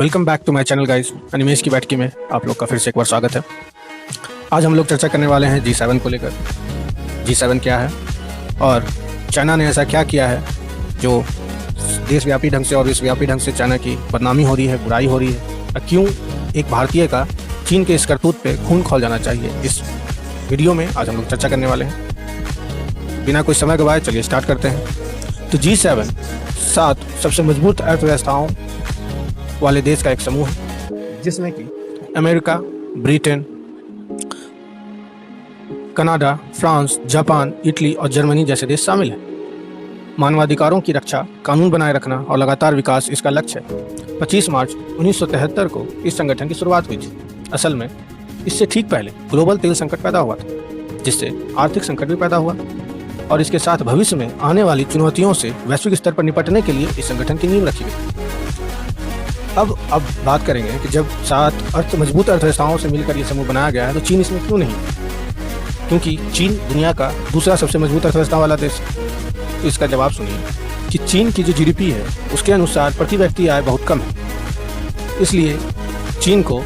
Welcome back to my channel guys. Animesh की बैठकी में आप लोग का फिर से एक बार स्वागत है। आज हम लोग चर्चा करने वाले हैं G7 को लेकर। G7 क्या है और चाइना ने ऐसा क्या किया है जो देशव्यापी ढंग से और विश्वव्यापी ढंग से चाइना की बदनामी हो रही है, बुराई हो रही है, और क्यों एक भारतीय का चीन के इस करतूत पे खून खौल जाना चाहिए। इस वीडियो में आज हम लोग चर्चा करने वाले हैं। बिना कोई समय गवाए चलिए स्टार्ट करते हैं। तो G7 7 सबसे मजबूत अर्थव्यवस्थाओं वाले देश का एक समूह है, जिसमें कि America, Britain, Canada, France, Japan, Italy और जर्मनी जैसे देश शामिल हैं। मानवाधिकारों की रक्षा, कानून बनाए रखना और लगातार विकास इसका लक्ष्य है। 25 मार्च 1973 को इस संगठन की शुरुआत हुई थी। असल में इससे ठीक पहले ग्लोबल तेल संकट पैदा हुआ था, जिससे आर्थिक संकट भी पैदा हुआ और इसके साथ भविष्य में आने वाली चुनौतियों से वैश्विक स्तर पर निपटने के लिए इस संगठन की नींव रखी गई। अब बात करेंगे कि जब 7 मजबूत अर्थव्यवस्थाओं से मिलकर ये समूह बनाया गया है तो चीन इसमें क्यों नहीं, क्योंकि चीन दुनिया का दूसरा सबसे मजबूत अर्थव्यवस्था वाला देश है। तो इसका जवाब सुनिए कि चीन की जो GDP है उसके अनुसार प्रति व्यक्ति आय बहुत कम है, इसलिए चीन को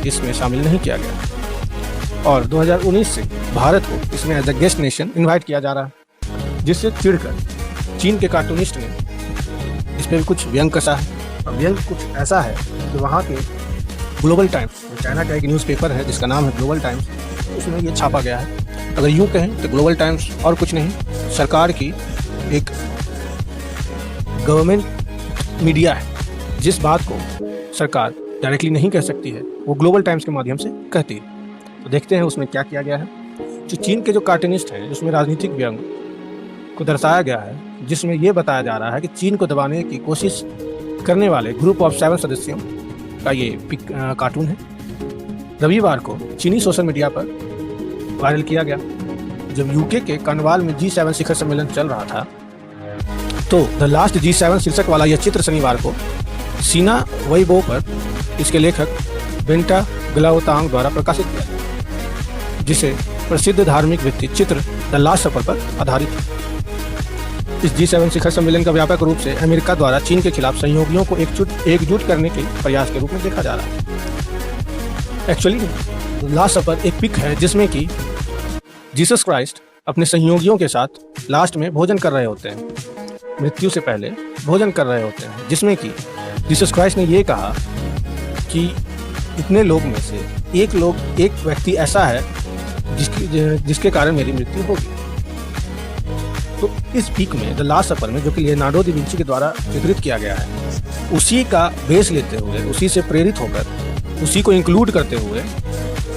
इसमें शामिल नहीं किया गया और 2019 से भारत को इसमें as a guest nation invite किया जा रहा है, जिससे चिढ़कर चीन के कार्टूनिस्ट ने इस पर कुछ व्यंग कसा है। और व्यंग कुछ ऐसा है कि वहाँ के ग्लोबल टाइम्स, जो चाइना का एक न्यूज़पेपर है जिसका नाम है ग्लोबल टाइम्स, उसमें ये छापा गया है। अगर यूँ कहें तो ग्लोबल टाइम्स और कुछ नहीं, सरकार की एक गवर्नमेंट मीडिया है। जिस बात को सरकार डायरेक्टली नहीं कह सकती है वो ग्लोबल टाइम्स के माध्यम से कहती है। तो देखते हैं उसमें क्या किया गया है। जो चीन के जो कार्टूनिस्ट हैं, उसमें राजनीतिक व्यंग को दर्शाया गया है, जिसमें ये बताया जा रहा है कि चीन को दबाने की कोशिश करने वाले ग्रुप ऑफ 7 सदस्यों का ये कार्टून है। रविवार को चीनी सोशल मीडिया पर वायरल किया गया। जब यूके के कर्नवाल में G7 शिखर सम्मेलन चल रहा था तो द लास्ट G7 शीर्षक वाला यह चित्र शनिवार को सीना वेइबो पर इसके लेखक बेंटा ग्लाओतांग द्वारा प्रकाशित किया गया, जिसे प्रसिद्ध धार्मिक व्यक्ति चित्र द लास्ट सपर पर आधारित है। इस G7 शिखर सम्मेलन का व्यापक रूप से अमेरिका द्वारा चीन के खिलाफ सहयोगियों को एकजुट करने के प्रयास के रूप में देखा जा रहा है। एक्चुअली लास्ट सपर एक पिक है जिसमें कि जीसस क्राइस्ट अपने सहयोगियों के साथ लास्ट में भोजन कर रहे होते हैं, मृत्यु से पहले भोजन कर रहे होते हैं, जिसमें कि जीसस क्राइस्ट ने ये कहा कि इतने लोग में से एक व्यक्ति ऐसा है जिसके कारण मेरी मृत्यु होगी। तो इस पीक में द लास्ट सपर में, जो कि लियोनार्डो दा विंची के द्वारा चित्रित किया गया है, उसी का बेस लेते हुए, उसी से प्रेरित होकर, उसी को इंक्लूड करते हुए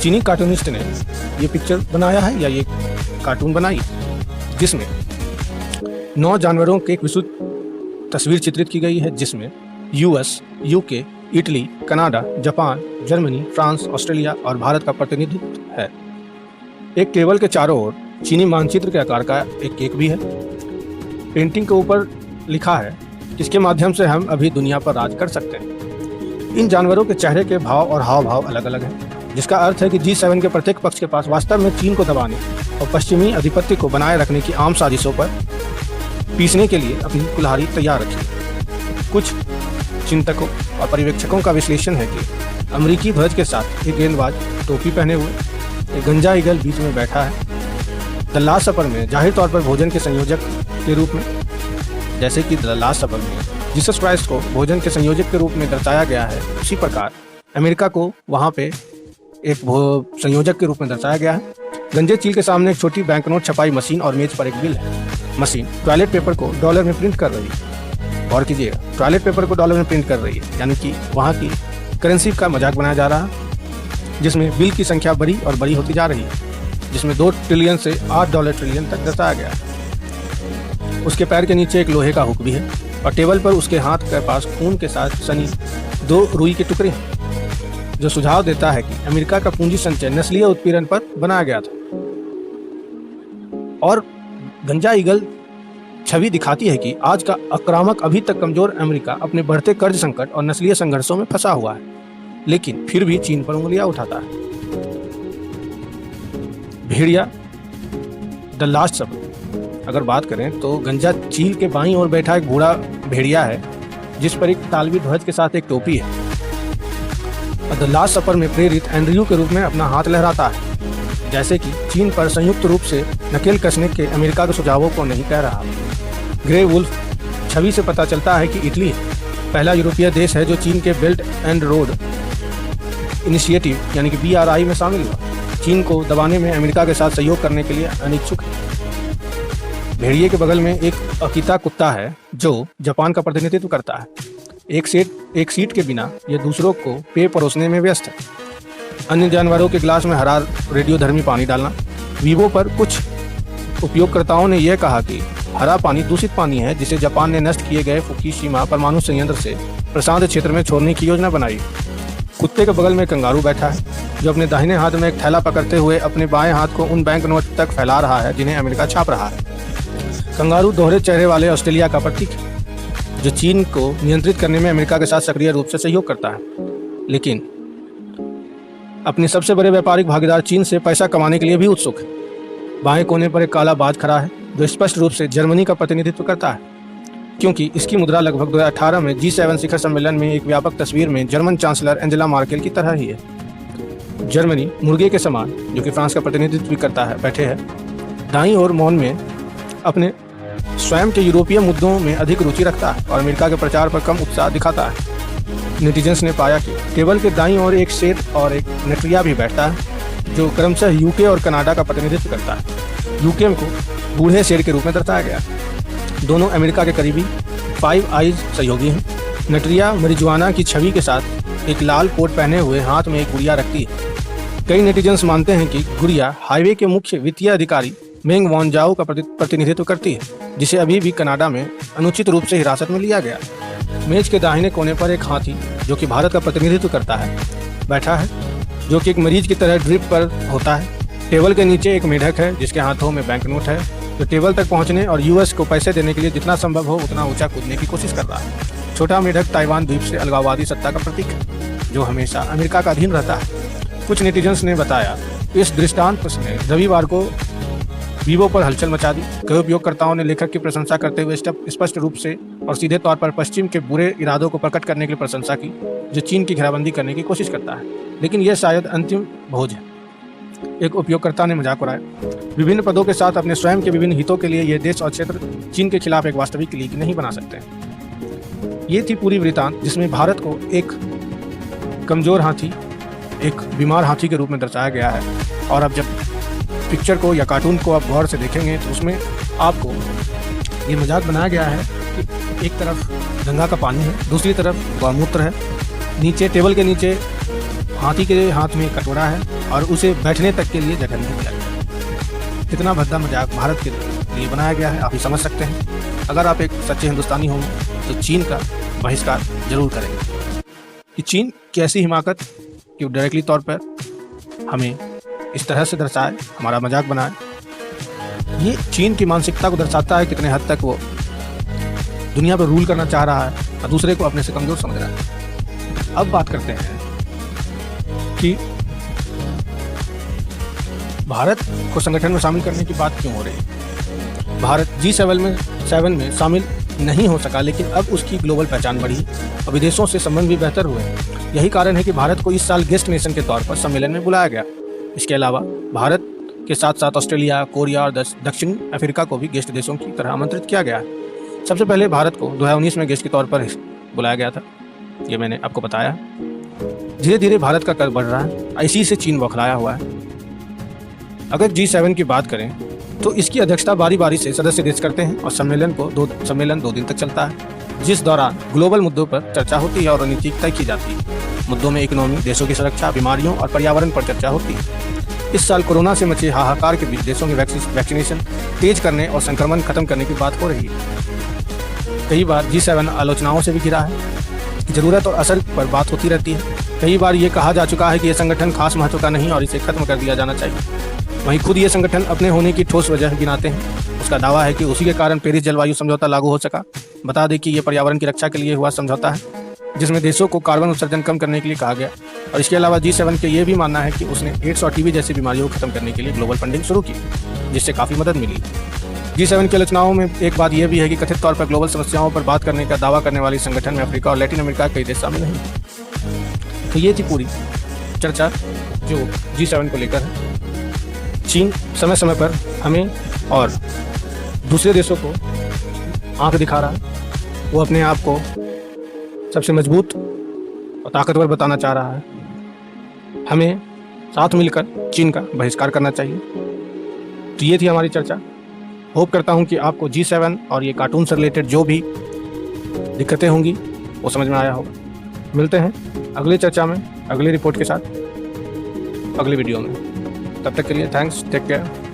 चीनी कार्टूनिस्ट ने ये पिक्चर बनाया है या ये कार्टून बनाई, जिसमें 9 जानवरों की एक विस्तृत तस्वीर चित्रित की गई है, जिसमें US, UK, Italy, Canada, Japan, Germany, France, Australia और भारत का प्रतिनिधित्व है। एक टेबल के चारों ओर चीनी मानचित्र के आकार का एक केक भी है। पेंटिंग के ऊपर लिखा है, जिसके माध्यम से हम अभी दुनिया पर राज कर सकते हैं। इन जानवरों के चेहरे के भाव और हाव भाव अलग अलग हैं, जिसका अर्थ है कि G7 के प्रत्येक पक्ष के पास वास्तव में चीन को दबाने और पश्चिमी आधिपत्य को बनाए रखने की आम साजिशों पर पीसने के लिए अपनी कुल्हाड़ी तैयार रखी है। कुछ चिंतकों और पर्यवेक्षकों का विश्लेषण है कि अमेरिकी ध्वज के साथ एक गेंदबाज टोपी पहने हुए एक गंजा ईगल बीच में बैठा है। द लास्ट सपर में जाहिर तौर पर भोजन के संयोजक के रूप में, जैसे कि द लास्ट सपर में जीसस क्राइस्ट को भोजन के संयोजक के रूप में दर्शाया गया है, उसी प्रकार अमेरिका को वहाँ पे एक संयोजक के रूप में दर्शाया गया है। गंजे चील के सामने एक छोटी बैंकनोट छपाई मशीन और मेज पर एक बिल है। मशीन टॉयलेट पेपर को डॉलर में प्रिंट कर रही है। गौर कीजिएगा, टॉयलेट पेपर को डॉलर में प्रिंट कर रही है, यानी कि वहाँ की करेंसी का मजाक बनाया जा रहा है, जिसमें बिल की संख्या बड़ी और बड़ी होती जा रही है, जिसमें 2 ट्रिलियन से $8 ट्रिलियन तक दर्शाया गया है। उसके पैर के नीचे एक लोहे का हुक भी है और टेबल पर उसके हाथ के पास खून के साथ सनी 2 रुई के टुकड़े हैं, जो सुझाव देता है कि अमेरिका का पूंजी संचय नस्लीय उत्पीड़न पर बनाया गया था। और गंजा ईगल छवि दिखाती है कि आज का आक्रामक, अभी तक कमजोर अमेरिका अपने बढ़ते कर्ज संकट और नस्लीय संघर्षों में फंसा हुआ है, लेकिन फिर भी चीन पर उंगलियां उठाता है। भेड़िया द लास्ट सपर अगर बात करें तो गंजा चील के बाईं ओर बैठा एक बूढ़ा भेड़िया है, जिस पर एक तालवी ध्वज के साथ एक टोपी है। द लास्ट सपर में प्रेरित एंड्रयू के रूप में अपना हाथ लहराता है, जैसे कि चीन पर संयुक्त रूप से नकेल कसने के अमेरिका के सुझावों को नहीं कह रहा। ग्रे वुल्फ छवि से पता चलता है कि इटली पहला यूरोपीय देश है जो चीन के बेल्ट एंड रोड इनिशिएटिव यानी कि BRI में शामिल हुआ। चीन को दबाने में अमेरिका के साथ सहयोग करने के लिए अनिच्छुक है। भेड़िए के बगल में एक अकीता कुत्ता है जो जापान का प्रतिनिधित्व करता है। एक सीट के बिना ये दूसरों को पेय परोसने में व्यस्त है। अन्य जानवरों के गिलास में हरा रेडियोधर्मी पानी डालना। वीवो पर कुछ उपयोगकर्ताओं ने यह कहा कि हरा पानी दूषित पानी है जिसे जापान ने नष्ट किए गए फुकुशिमा परमाणु संयंत्र से प्रशांत क्षेत्र में छोड़ने की योजना बनाई। कुत्ते के बगल में कंगारू बैठा है जो अपने दाहिने हाथ में एक थैला पकड़ते हुए अपने बाएं हाथ को उन बैंक नोट तक फैला रहा है जिन्हें अमेरिका छाप रहा है। कंगारू दोहरे चेहरे वाले ऑस्ट्रेलिया का प्रतीक है जो चीन को नियंत्रित करने में अमेरिका के साथ सक्रिय रूप से सहयोग करता है, लेकिन अपने सबसे बड़े व्यापारिक भागीदार चीन से पैसा कमाने के लिए भी उत्सुक है। बाएं कोने पर एक काला बाज खड़ा है जो स्पष्ट रूप से जर्मनी का प्रतिनिधित्व करता है, क्योंकि इसकी मुद्रा लगभग 2018 में G7 शिखर सम्मेलन में एक व्यापक तस्वीर में जर्मन चांसलर एंजेला मार्केल की तरह ही है। जर्मनी मुर्गे के समान, जो कि फ्रांस का प्रतिनिधित्व भी करता है, बैठे हैं। दाईं ओर मौन में अपने स्वयं के यूरोपीय मुद्दों में अधिक रुचि रखता है और अमेरिका के प्रचार पर कम उत्साह दिखाता है। नेटिजन्स ने पाया कि टेबल के दाईं ओर एक शेर और एक नटरिया भी बैठता है जो क्रमशः यूके और कनाडा का प्रतिनिधित्व करता है। यूके को बूढ़े शेर के रूप में दर्शाया गया। दोनों अमेरिका के करीबी फाइव आइज सहयोगी हैं। नटरिया मरिजुआना की छवि के साथ एक लाल कोट पहने हुए हाथ में एक गुड़िया रखती है। कई नेटिजन्स मानते हैं कि गुड़िया हाईवे के मुख्य वित्तीय अधिकारी मेंग वॉनजाओ का प्रतिनिधित्व करती है, जिसे अभी भी कनाडा में अनुचित रूप से हिरासत में लिया गया। मेज के दाहिने कोने पर एक हाथी जो कि भारत का प्रतिनिधित्व करता है बैठा है, जो कि एक मरीज की तरह ड्रिप पर होता है। टेबल के नीचे एक मेढक है जिसके हाथों में बैंक नोट है, जो टेबल तक पहुंचने और यूएस को पैसे देने के लिए जितना संभव हो उतना ऊंचा कूदने की कोशिश कर रहा है। छोटा मेढक ताइवान द्वीप से अलगाववादी सत्ता का प्रतीक है जो हमेशा अमेरिका का अधीन रहता है। कुछ नेटिजन्स ने बताया इस दृष्टांत ने रविवार को वीवो पर हलचल मचा दी। कई उपयोगकर्ताओं ने लेखक की प्रशंसा करते हुए स्पष्ट रूप से और सीधे तौर पर पश्चिम के बुरे इरादों को प्रकट करने के लिए प्रशंसा की जो चीन की घेराबंदी करने की कोशिश करता है, लेकिन यह शायद अंतिम भोज है। एक उपयोगकर्ता ने मजाक उड़ाया। विभिन्न पदों के साथ अपने स्वयं के विभिन्न हितों के लिए यह देश और क्षेत्र चीन के खिलाफ एक वास्तविक लीग नहीं बना सकते। ये थी पूरी वृत्तांत जिसमें भारत को एक कमजोर हाथी, एक बीमार हाथी के रूप में दर्शाया गया है। और अब जब पिक्चर को या कार्टून को आप गौर से देखेंगे तो उसमें आपको ये मजाक बनाया गया है कि एक तरफ गंगा का पानी है, दूसरी तरफ गौमूत्र है, नीचे टेबल के नीचे हाथी के हाथ में कटोरा है और उसे बैठने तक के लिए जगह नहीं दिया गया। कितना भद्दा मजाक भारत के लिए बनाया गया है आप ही समझ सकते हैं। अगर आप एक सच्चे हिंदुस्तानी होंगे तो चीन का बहिष्कार जरूर करेंगे। कि चीन की ऐसी हिमाकत कि डायरेक्टली तौर पर हमें इस तरह से दर्शाए, हमारा मजाक बनाए, ये चीन की मानसिकता को दर्शाता है कितने हद तक वो दुनिया पर रूल करना चाह रहा है और दूसरे को अपने से कमजोर समझ रहा है। अब बात करते हैं कि भारत को संगठन में शामिल करने की बात क्यों हो रही है। भारत G7 में शामिल नहीं हो सका, लेकिन अब उसकी ग्लोबल पहचान बढ़ी और विदेशों से संबंध भी बेहतर हुए। यही कारण है कि भारत को इस साल गेस्ट नेशन के तौर पर सम्मेलन में बुलाया गया। इसके अलावा भारत के साथ साथ ऑस्ट्रेलिया, कोरिया और दक्षिण अफ्रीका को भी गेस्ट देशों की तरह आमंत्रित किया गया है। सबसे पहले भारत को 2019 में गेस्ट के तौर पर बुलाया गया था, ये मैंने आपको बताया। धीरे धीरे भारत का कद बढ़ रहा है, इसी से चीन बौखलाया हुआ है। अगर G7 की बात करें तो इसकी अध्यक्षता बारी बारी से सदस्य देश करते हैं और सम्मेलन 2 दिन तक चलता है, जिस दौरान ग्लोबल मुद्दों पर चर्चा होती है और रणनीति तय की जाती है। मुद्दों में इकोनॉमी, देशों की सुरक्षा, बीमारियों और पर्यावरण पर चर्चा होती है। इस साल कोरोना से मचे हाहाकार के बीच देशों में वैक्सीनेशन तेज करने और संक्रमण खत्म करने की बात हो रही है। कई बार G7 आलोचनाओं से भी घिरा है। जरूरत और असर पर बात होती रहती है। कई बार ये कहा जा चुका है कि यह संगठन खास महत्व का नहीं और इसे खत्म कर दिया जाना चाहिए। वहीं खुद ये संगठन अपने होने की ठोस वजह गिनाते हैं। उसका दावा है कि उसी के कारण पेरिस जलवायु समझौता लागू हो सका। बता दें कि यह पर्यावरण की रक्षा के लिए हुआ समझौता है जिसमें देशों को कार्बन उत्सर्जन कम करने के लिए कहा गया। और इसके अलावा G7 के ये भी मानना है कि उसने एड्स और टीबी जैसी बीमारियों को खत्म करने के लिए ग्लोबल फंडिंग शुरू की, जिससे काफ़ी मदद मिली। G7 की आलोचनाओं में एक बात यह भी है कि कथित तौर पर ग्लोबल समस्याओं पर बात करने का दावा करने वाली संगठन में अफ्रीका और लैटिन अमेरिका के कई देश शामिल हैं। तो ये थी पूरी चर्चा जो G7 को लेकर है। चीन समय समय पर हमें और दूसरे देशों को आंख दिखा रहा है। वो अपने आप को सबसे मजबूत और ताकतवर बताना चाह रहा है। हमें साथ मिलकर चीन का बहिष्कार करना चाहिए। तो ये थी हमारी चर्चा। होप करता हूँ कि आपको G7 और ये कार्टून से रिलेटेड जो भी दिक्कतें होंगी वो समझ में आया होगा। मिलते हैं अगली चर्चा में, अगली रिपोर्ट के साथ, अगली वीडियो में। तब तक के लिए थैंक्स, टेक केयर।